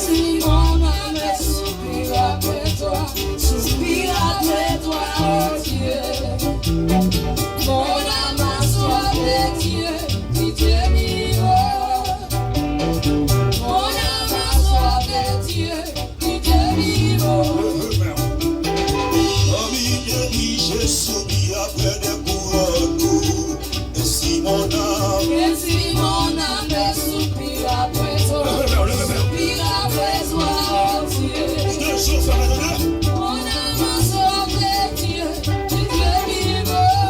si mon âme soupire après toi, soupire après toi, oh Dieu. Mon âme a soif de Dieu, pitié vive. Mon âme a soif de Dieu, pitié vive. Je soupire après des couronnes. Et si mon âme soupire après toi, soupire après toi, oh Dieu. Mon âme a soif de Dieu, Dieu vivant.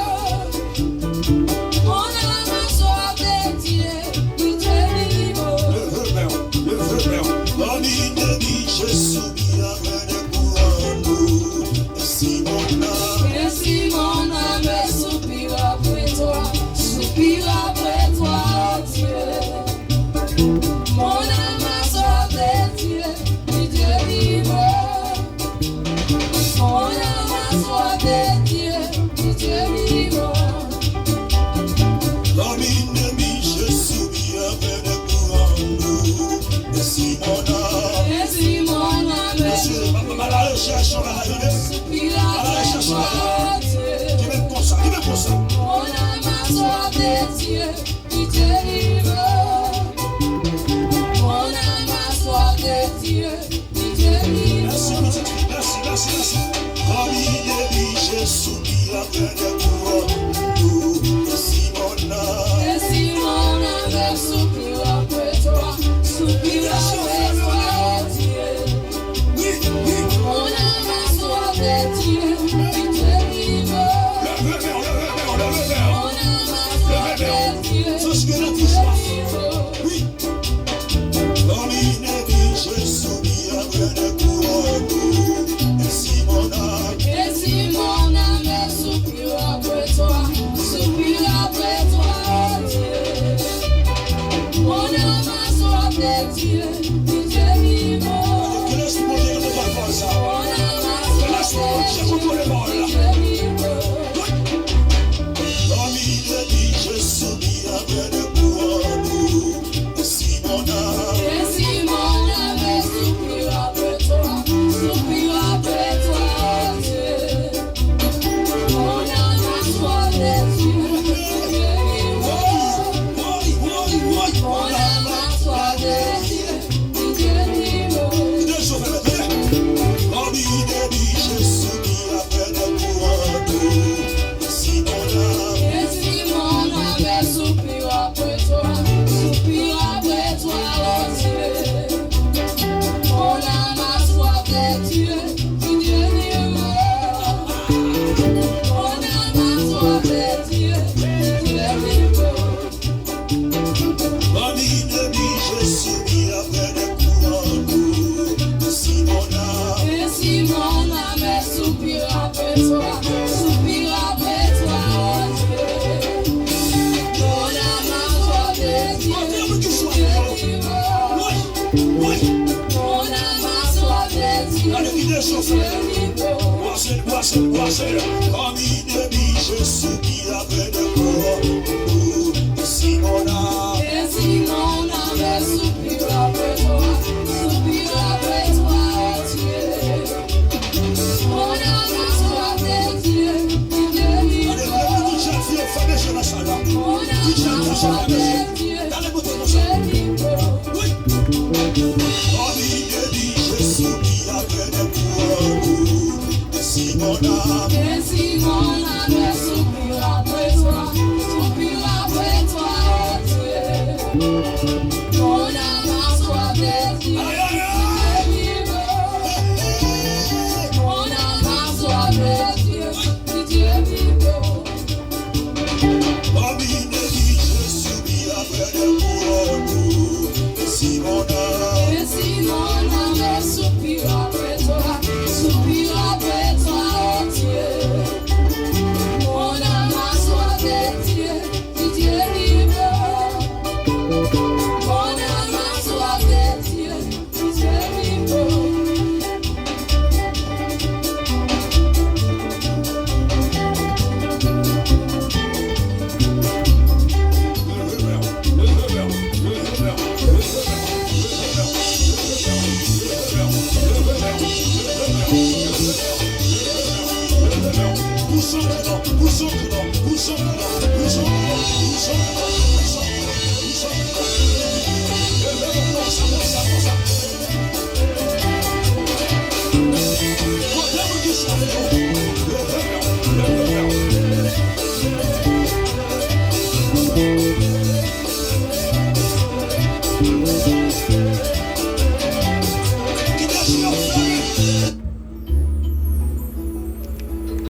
Mon âme a soif de Dieu, Dieu vivant. Je soupire après des couronnes. Et si mon âme soupire après toi, soupire après toi, oh Dieu. Mon âme a soif de Dieu, Dieu vivant. Mon âme a soif de Dieu, Dieu vivant. Je soupire après des couronnes. Et si mon âme soupire après toi, oh Dieu. Mon âme a soif de Dieu, Dieu vivant. Mon âme a soif de Dieu, Dieu vivant. Merci. Je soupire après des couronnes. Et si mon âme soupire après toi, soupire après toi, oh Dieu. Mon âme a soif de Dieu, Dieu vivant. Mon âme a soif de Dieu, Dieu vivant. Oui. Je soupire après des couronnes. Et si mon âme soupire après toi, soupire après toi, oh Dieu. Mon âme a soif de Dieu, Dieu vivant. Que laisse mon Dieu ne pas faire ça. Mon âme a soif de Dieu, Dieu vivant. Je soupire après des couronnes. Et si mon âme soupire après toi, soupire après toi, oh Dieu. Mon âme a soif de Dieu, Dieu vivant. Mon âme a soif de Dieu, Dieu vivant. Je soupire après des couronnes. Et si mon âme soupire après toi, soupire après toi, oh Dieu. Mon âme a soif de Dieu, Dieu vivant. Mon âme a soif de Dieu, Dieu vivant. Je soupire après des couronnes. Et si mon âme soupire après toi, soupire après toi, oh Dieu. Mon âme a soif de Dieu, Dieu vivant. Mon âme a soif de Dieu, Dieu vivant. Je soupire après des couronnes. Et si mon âme soupire après toi, soupire après toi, oh Dieu. Mon âme a soif de Dieu, Dieu vivant. Mon âme a soif de Dieu, Dieu vivant. Je soupire après des couronnes. Et si mon âme soupire après toi, soupire Who's